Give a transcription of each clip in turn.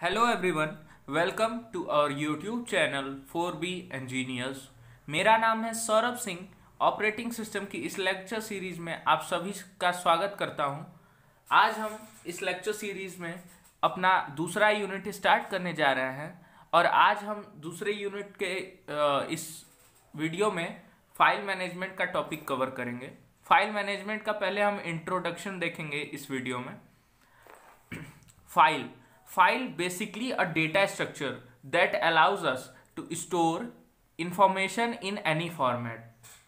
Hello everyone, welcome to our YouTube channel 4B engineers. मेरा नाम है सौरभ सिंह। ऑपरेटिंग सिस्टम की इस लेक्चर सीरीज में आप सभी का स्वागत करता हूं। आज हम इस लेक्चर सीरीज में अपना दूसरा यूनिट स्टार्ट करने जा रहे हैं और आज हम दूसरे यूनिट के इस वीडियो में फाइल मैनेजमेंट का टॉपिक कवर करेंगे। फाइल मैनेजमेंट का पहले हम इंट्रोडक्शन देखेंगे इस वीडियो में। File basically a data structure that allows us to store information in any format।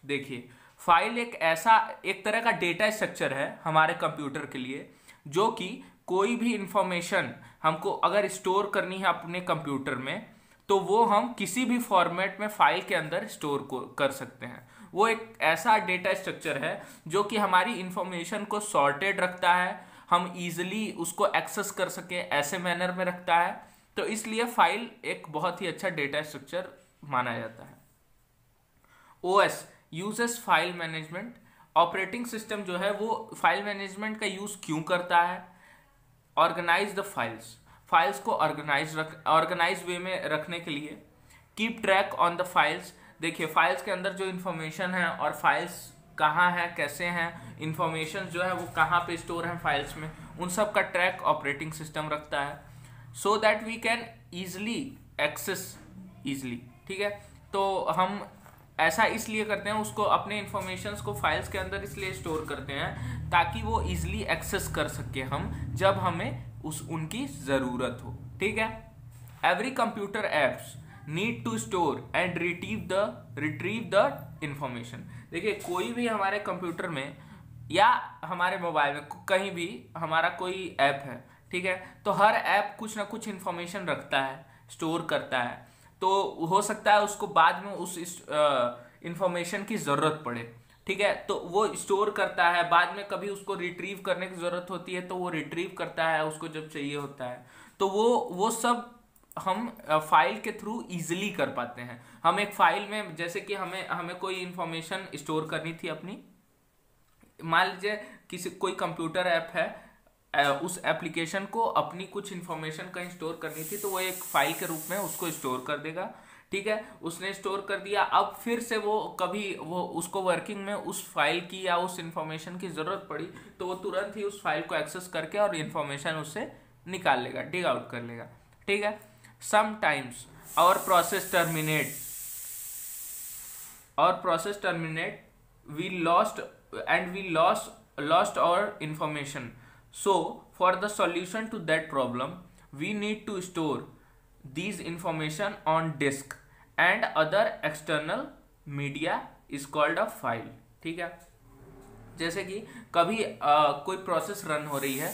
देखिए, फाइल एक तरह का डेटा स्ट्रक्चर है हमारे कंप्यूटर के लिए, जो कि कोई भी इंफॉर्मेशन हमको अगर स्टोर करनी है अपने कंप्यूटर में तो वो हम किसी भी फॉर्मेट में फाइल के अंदर स्टोर कर सकते हैं। वो एक ऐसा डेटा स्ट्रक्चर है जो कि हमारी इंफॉर्मेशन को सॉर्टेड रखता है, हम इजीली उसको एक्सेस कर सके ऐसे मैनर में रखता है। तो इसलिए फाइल एक बहुत ही अच्छा डेटा स्ट्रक्चर माना जाता है। OS uses file management. Operating system जो है वो फाइल मैनेजमेंट का यूज क्यों करता है? ऑर्गेनाइज द फाइल्स को ऑर्गेनाइज वे में रखने के लिए। Keep track on the files. देखिए, फाइल्स के अंदर जो इंफॉर्मेशन है और फाइल्स कहाँ है, कैसे हैं, इंफॉर्मेशन जो है वो कहाँ पे स्टोर है फाइल्स में, उन सब का ट्रैक ऑपरेटिंग सिस्टम रखता है so that we can easily access easily. ठीक है, तो हम ऐसा इसलिए करते हैं, उसको अपने इंफॉर्मेशंस को फाइल्स के अंदर इसलिए स्टोर करते हैं ताकि वो ईजिली एक्सेस कर सके हम जब हमें उनकी ज़रूरत हो। ठीक है, every computer apps need to store and retrieve the information. देखिए, कोई भी हमारे कंप्यूटर में या हमारे मोबाइल में कहीं भी हमारा कोई ऐप है, ठीक है, तो हर ऐप कुछ ना कुछ इंफॉर्मेशन रखता है, स्टोर करता है। तो हो सकता है उसको बाद में उस इंफॉर्मेशन की ज़रूरत पड़े। ठीक है, तो वो स्टोर करता है, बाद में कभी उसको रिट्रीव करने की ज़रूरत होती है तो वो रिट्रीव करता है उसको जब चाहिए होता है। तो वो सब हम फाइल के थ्रू इजीली कर पाते हैं। हम एक फाइल में, जैसे कि हमें कोई इंफॉर्मेशन स्टोर करनी थी अपनी, मान लीजिए कोई कंप्यूटर ऐप है, उस एप्लीकेशन को अपनी कुछ इंफॉर्मेशन कहीं स्टोर करनी थी तो वो एक फाइल के रूप में उसको स्टोर कर देगा। ठीक है, उसने स्टोर कर दिया, अब फिर से वो उसको वर्किंग में उस फाइल की या उस इंफॉर्मेशन की जरूरत पड़ी तो वो तुरंत ही उस फाइल को एक्सेस करके और इंफॉर्मेशन उससे निकाल लेगा, डिग आउट कर लेगा। ठीक है, sometimes our process terminate, we lost our information. So for the solution to that problem we need to store these information on disk and other external media is called a file। ठीक है, जैसे कि कभी कोई process run हो रही है,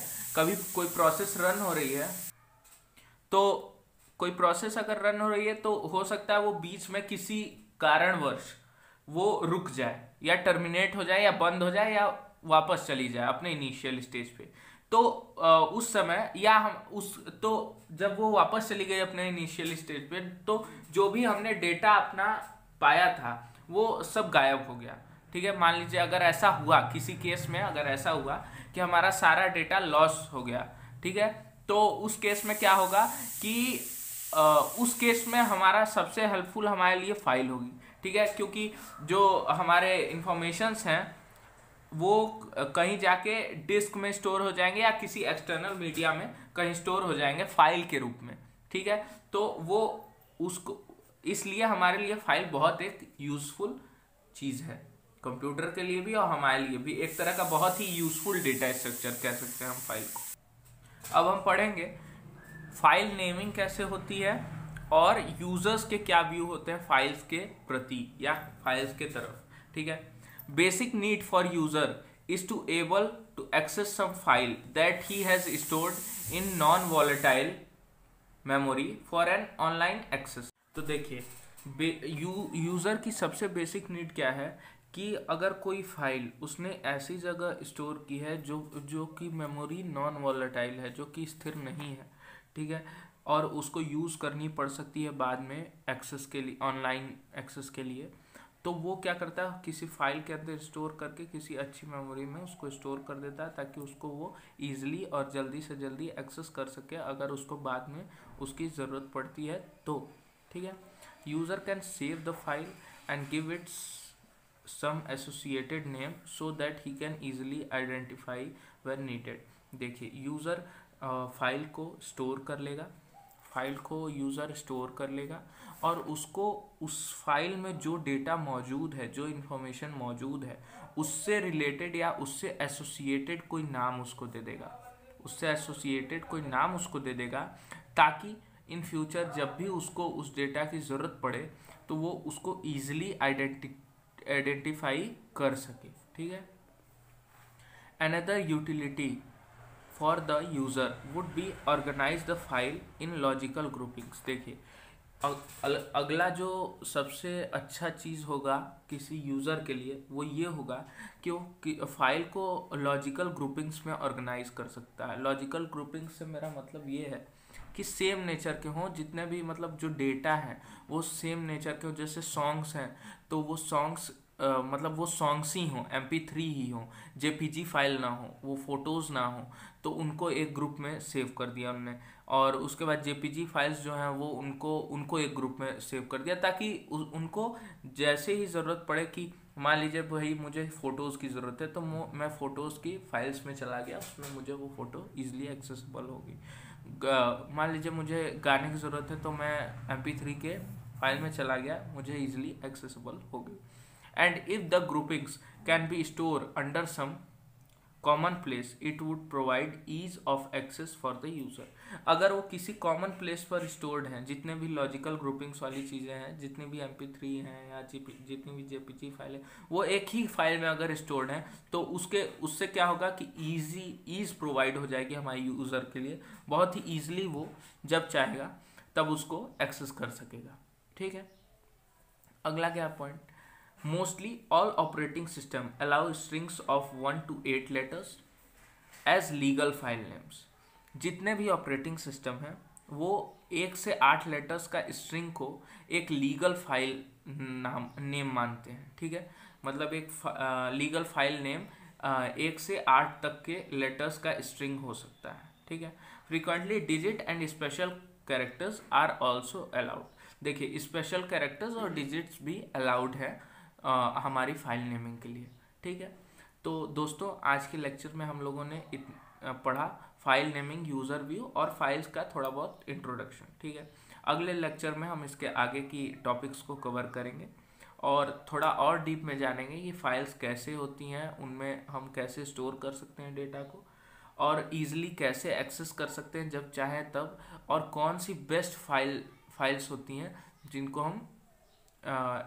तो कोई प्रोसेस अगर रन हो रही है तो हो सकता है वो बीच में किसी कारणवश वो रुक जाए या टर्मिनेट हो जाए या बंद हो जाए या वापस चली जाए अपने इनिशियल स्टेज पे। तो उस समय या तो जब वो वापस चली गई अपने इनिशियल स्टेज पे तो जो भी हमने डेटा अपना पाया था वो सब गायब हो गया। ठीक है, मान लीजिए अगर ऐसा हुआ, किसी केस में अगर ऐसा हुआ कि हमारा सारा डेटा लॉस हो गया, ठीक है, तो उस केस में क्या होगा कि उस केस में हमारा सबसे हेल्पफुल हमारे लिए फाइल होगी। ठीक है, क्योंकि जो हमारे इंफॉर्मेशंस हैं वो कहीं जाके डिस्क में स्टोर हो जाएंगे या किसी एक्सटर्नल मीडिया में कहीं स्टोर हो जाएंगे फाइल के रूप में। ठीक है, तो वो उसको इसलिए हमारे लिए फाइल बहुत एक यूजफुल चीज़ है, कंप्यूटर के लिए भी और हमारे लिए भी एक तरह का बहुत ही यूजफुल डेटा स्ट्रक्चर कह सकते हैं हम फाइल को। अब हम पढ़ेंगे फाइल नेमिंग कैसे होती है और यूजर्स के क्या व्यू होते हैं फाइल्स के प्रति या फाइल्स के तरफ। ठीक है, basic need for user is to able to access some file that he has stored in non volatile memory for an online access. तो देखिए, यूजर की सबसे बेसिक नीड क्या है कि अगर कोई फाइल उसने ऐसी जगह स्टोर की है जो कि मेमोरी नॉन वॉलेटाइल है, जो कि स्थिर नहीं है, ठीक है, और उसको यूज़ करनी पड़ सकती है बाद में एक्सेस के लिए, ऑनलाइन एक्सेस के लिए, तो वो क्या करता है, किसी फाइल के अंदर स्टोर करके किसी अच्छी मेमोरी में उसको स्टोर कर देता है, ताकि उसको वो ईजिली और जल्दी से जल्दी एक्सेस कर सके अगर उसको बाद में उसकी ज़रूरत पड़ती है तो। ठीक है, user can save the file and give its some associated name so that he can easily identify when needed। देखिए यूज़र फाइल को स्टोर कर लेगा, फाइल को यूज़र स्टोर कर लेगा और उसको उस फाइल में जो डेटा मौजूद है, जो इन्फॉर्मेशन मौजूद है, उससे रिलेटेड या उससे एसोसिएटेड कोई नाम उसको दे देगा, उससे एसोसिएटेड कोई नाम उसको दे देगा, ताकि इन फ्यूचर जब भी उसको उस डेटा की ज़रूरत पड़े तो वो उसको ईजिली आइडेंटिफाई कर सके। ठीक है, another utility for the user would be organise the file in logical groupings. देखिए अगला जो सबसे अच्छा चीज़ होगा किसी यूज़र के लिए वो ये होगा कि वो फाइल को लॉजिकल ग्रुपिंग्स में ऑर्गेनाइज कर सकता है। लॉजिकल ग्रुपिंग्स से मेरा मतलब ये है कि सेम नेचर के हों, जितने भी मतलब जो डेटा हैं वो सेम नेचर के हों। जैसे सॉन्ग्स हैं तो वो सॉन्ग्स मतलब वो सॉन्ग्स ही हों, MP3 ही हों, JPG फाइल ना हो, वो फोटोज़ ना हो, तो उनको एक ग्रुप में सेव कर दिया हमने। और उसके बाद JPG फाइल्स जो हैं वो उनको एक ग्रुप में सेव कर दिया, ताकि उनको जैसे ही ज़रूरत पड़े कि मान लीजिए भाई मुझे फ़ोटोज़ की ज़रूरत है तो मैं फ़ोटोज़ की फाइल्स में चला गया, उसमें मुझे वो फ़ोटो ईजिली एक्सेसिबल होगी। मान लीजिए मुझे गाने की ज़रूरत है तो मैं MP3 के फाइल में चला गया, मुझे ईजिली एक्सेसिबल होगी। And if the groupings can be store under some common place it would provide ease of access for the user. अगर वो किसी कॉमन प्लेस पर स्टोर्ड हैं, जितने भी लॉजिकल ग्रुपिंग्स वाली चीज़ें हैं, जितनी भी MP3 हैं या जितनी भी JPG फाइल है, वो एक ही फाइल में अगर स्टोर्ड हैं तो उससे क्या होगा कि ईज प्रोवाइड हो जाएगी हमारे यूज़र के लिए। बहुत ही ईजिली वो जब चाहेगा तब उसको एक्सेस कर सकेगा। ठीक है, अगला क्या point, Mostly all operating system allow strings of 1 to 8 letters as legal file names। जितने भी ऑपरेटिंग सिस्टम हैं वो 1 से 8 लेटर्स का स्ट्रिंग को एक लीगल फाइल नेम मानते हैं। ठीक है, मतलब एक लीगल फाइल नेम 1 से 8 तक के लेटर्स का स्ट्रिंग हो सकता है। ठीक है, frequently digit and special characters are also allowed. देखिए स्पेशल कैरेक्टर्स और डिजिट्स भी अलाउड है हमारी फाइल नेमिंग के लिए। ठीक है, तो दोस्तों आज के लेक्चर में हम लोगों ने पढ़ा फाइल नेमिंग, यूज़र व्यू और फाइल्स का थोड़ा बहुत इंट्रोडक्शन। ठीक है, अगले लेक्चर में हम इसके आगे की टॉपिक्स को कवर करेंगे और थोड़ा और डीप में जानेंगे कि फाइल्स कैसे होती हैं, उनमें हम कैसे स्टोर कर सकते हैं डेटा को और ईजिली कैसे एक्सेस कर सकते हैं जब चाहें तब, और कौन सी बेस्ट फाइल्स होती हैं जिनको हम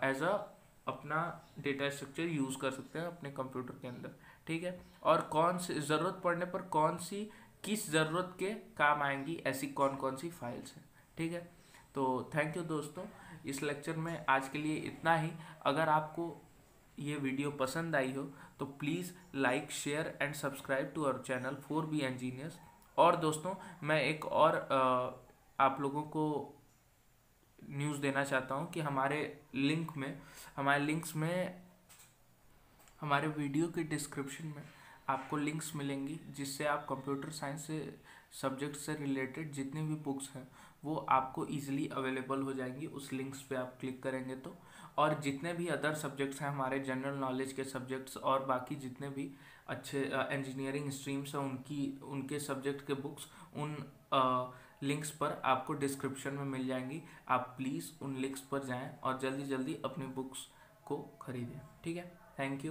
एज अ अपना डेटा स्ट्रक्चर यूज़ कर सकते हैं अपने कंप्यूटर के अंदर। ठीक है, और कौन सी ज़रूरत पड़ने पर किस ज़रूरत के काम आएंगी ऐसी कौन कौन सी फाइल्स हैं। ठीक है, तो थैंक यू दोस्तों, इस लेक्चर में आज के लिए इतना ही। अगर आपको ये वीडियो पसंद आई हो तो please like, share and subscribe to our channel 4B engineers. और दोस्तों मैं एक और आप लोगों को न्यूज़ देना चाहता हूँ कि हमारे लिंक्स में हमारे वीडियो के डिस्क्रिप्शन में आपको लिंक्स मिलेंगी, जिससे आप कंप्यूटर साइंस से सब्जेक्ट से रिलेटेड जितनी भी बुक्स हैं वो आपको इजीली अवेलेबल हो जाएंगी उस लिंक्स पे आप क्लिक करेंगे तो। और जितने भी अदर सब्जेक्ट्स हैं हमारे जनरल नॉलेज के सब्जेक्ट्स और बाकी जितने भी अच्छे इंजीनियरिंग स्ट्रीम्स हैं उनके सब्जेक्ट के बुक्स उन लिंक्स पर आपको डिस्क्रिप्शन में मिल जाएंगी। आप प्लीज़ उन लिंक्स पर जाएं और जल्दी जल्दी अपनी बुक्स को खरीदें। ठीक है, थैंक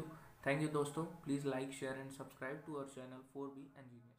यू दोस्तों, please like, share and subscribe to our channel 4B engineer.